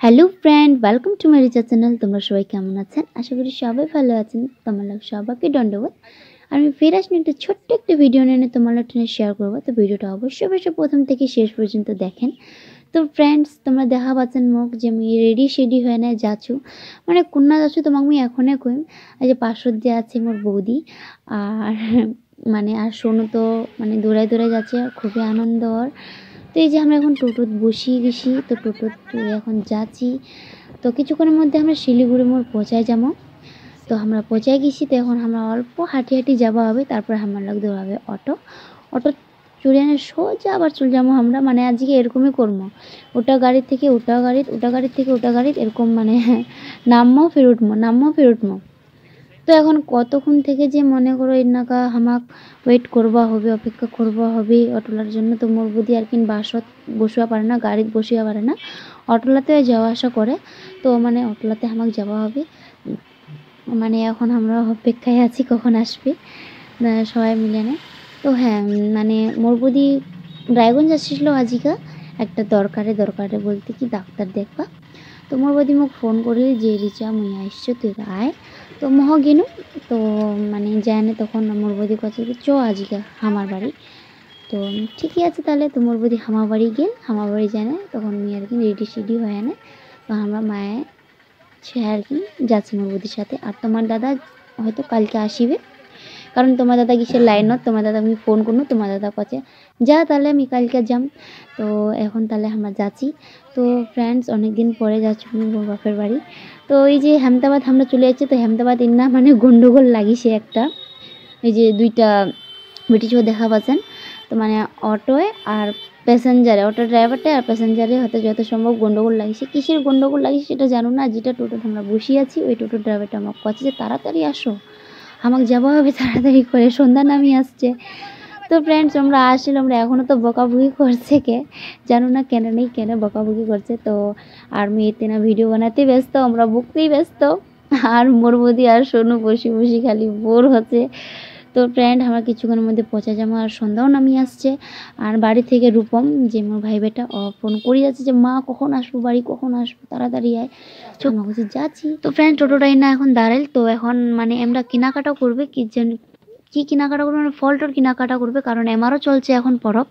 Hello friend, welcome to my রিচার channel. তোমরা সবাই কেমন আছেন? আশা করি সবাই ভালো আছেন। তোমাদের সবাইকে দণ্ডবোধ। আমি ফের আসলে একটা ছোট্ট একটা ভিডিও নিয়ে তোমাদের সাথে শেয়ার করবো। তো ভিডিওটা অবশ্যই প্রথম থেকে শেষ পর্যন্ত দেখেন। তো ফ্রেন্ডস, তোমরা দেখা পাচ্ছেন মোক যে আমি রেডি শেডি হয়ে না যাচ্ছু, মানে কোনা যাচ্ছু তোমাক আমি এখনই কইম। এই যে পাশত যে আছে মোর বৌদি আর মানে আর সোনু তো মানে দৌড়াই দৌড়াই যাচ্ছে, খুবই আনন্দ ওর। তো এই যে আমরা এখন টোটোত বসিয়ে গেছি, তো টোটোত এখন যাচ্ছি। তো কিছুক্ষণের মধ্যে আমরা শিলিগুড়ি মোড় পৌঁছায় যাবো। তো আমরা পৌঁছায় গেছি, তো এখন আমরা অল্প হাঁটি হাঁটি যাওয়া হবে, তারপরে আমার লাগতে হবে অটো চড়ে এনে সোজা আবার চলে যাবো আমরা। মানে আজকে এরকমই করবো, ওটা গাড়ি থেকে ওটা গাড়ি, ওটা গাড়ি থেকে ওটা গাড়ি, এরকম মানে নামবো ফের উঠবো, নামবো ফের উঠবো। তো এখন কতক্ষণ থেকে যে মনে করো এনাকা হামাক ওয়েট করবা হবে, অপেক্ষা করবা হবে অটোলার জন্য। তো মোর বুদ্ধি আর কিন বাসত বসিয়া পারে না, গাড়িত বসিয়া পারে না, অটোলাতে যাওয়া আসা করে। তো মানে অটোলাতে হামাক যাওয়া হবে। মানে এখন আমরা অপেক্ষায় আছি কখন আসবে সবাই মিলে না। তো হ্যাঁ, মানে মোর বুদ্ধি রায়গঞ্জ আসছিল আজিকা একটা দরকারে বলতে কি ডাক্তার দেখবা। তো মোর বৌদি মোক ফোন করি যে রিচা মুই আসছো, তুই আয়। তো মহ গেনু। তো মানে যায় না, তখন মোর বৌদি কাছে চ আজিকা আমার বাড়ি। তো ঠিকই আছে তাহলে। তো মোর বৌদি আমার বাড়ি গেল, আমার বাড়ি যায় না, তখন মুই আর কি রেডি সেডি হয় না। তো আমরা মায়ে সে আর কি যাচ্ছি মোর বৌদির সাথে। আর তোমার দাদা হয়তো কালকে আসিবে, কারণ তোমার দাদা কিসের লাইনত, তোমার দাদা আমি ফোন করবো, তোমার দাদা কাছে যা তাহলে আমি কালকে যাম। তো এখন তাহলে আমরা যাচ্ছি। তো ফ্রেন্ডস, অনেক দিন পরে যাচ্ছি মোর বাপের বাড়ি। তো এই যে হেমতাবাদ আমরা চলে যাচ্ছি। তো হেমতাবাদ ইন্না মানে গন্ডগোল লাগিছে একটা, এই যে দুইটা ব্রিটিশ দেখা পাচ্ছেন। তো মানে অটোয় আর প্যাসেঞ্জারে, অটো ড্রাইভারটা আর প্যাসেঞ্জারে হয়তো যত সম্ভব গন্ডগোল লাগিছে। কিসের গন্ডগোল লাগিছে সেটা জানো না। যেটা টোটোতে আমরা বসে আছি, ওই টোটো ড্রাইভারটা আমাকে কাছে যে তাড়াতাড়ি আসো, আমাকে যাওয়া হবে তাড়াতাড়ি করে, সন্ধ্যা নামি আসছে। তো ফ্রেন্ডস, আমরা আসলে আমরা এখনও তো বকাবকি করছে, কে জানো না কেন নেই কেন বকাবকি করছে। তো আর মেয়েতে না ভিডিও বানাতে ব্যস্ত, আমরা বকতেই ব্যস্ত। আর মোর বৌদি আর সোনু বসে বসে খালি বোর হচ্ছে। তো ফ্রেন্ড, আমরা কিছুক্ষণের মধ্যে পৌঁছে যাবো, আর সন্ধ্যাও নামিয়ে আসছে। আর বাড়ি থেকে রূপম যে মোর ভাই বেটা ফোন করে যাচ্ছে যে মা কখন আসবো, বাড়ি কখন আসবো, তাড়াতাড়ি আয়। আমরা বলছি যাচ্ছি। তো ফ্রেন্ড, টোটোটাই না এখন দাঁড়াইল। তো এখন মানে আমরা কেনাকাটা করবে, কি কেনাকাটা করবে, মানে ফল টল কেনাকাটা করবে, কারণ আমারও চলছে এখন পরব।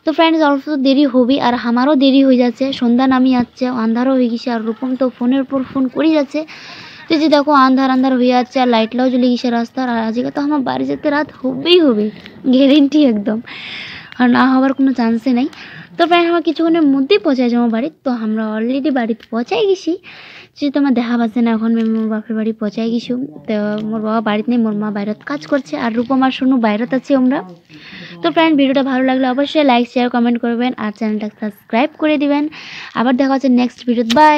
তো ফ্রেন্ডস, অল্প তো দেরি হবি, আর আমারও দেরি হয়ে যাচ্ছে, সন্ধ্যা নামি যাচ্ছে, আন্ধারও হয়ে গেছে। আর রূপম তো ফোনের উপর ফোন করেই যাচ্ছে। তো যে দেখো আন্ধার আন্ধার হয়ে যাচ্ছে, আর লাইটটাও জ্বলে গেছে রাস্তার। আর আজকে তো আমার বাড়ি যেতে রাত হবেই হবে, গ্যারেন্টি একদম, আর না হওয়ার কোনো চান্সই নাই। তো প্রায় আমার কিছুক্ষণের মধ্যেই পৌঁছায় যাবো বাড়ি। তো আমরা অলরেডি বাড়িতে পৌঁছাই গেছি, যে তোমার দেখা পাচ্ছে না। এখন আমি মোর বাপের বাড়ি পৌঁছাই গেছি। তো মোর বাবা বাড়িতে নেই, মোর মা বাইরত কাজ করছে, আর রূপম আর সোনু বাইরত আছে আমরা। তো ফ্রেন্ড, ভিডিওটা ভালো লাগলে অবশ্যই লাইক শেয়ার কমেন্ট করবেন, আর চ্যানেলটা সাবস্ক্রাইব করে দিবেন। আবার দেখা হচ্ছে নেক্সট ভিডিও। বাই।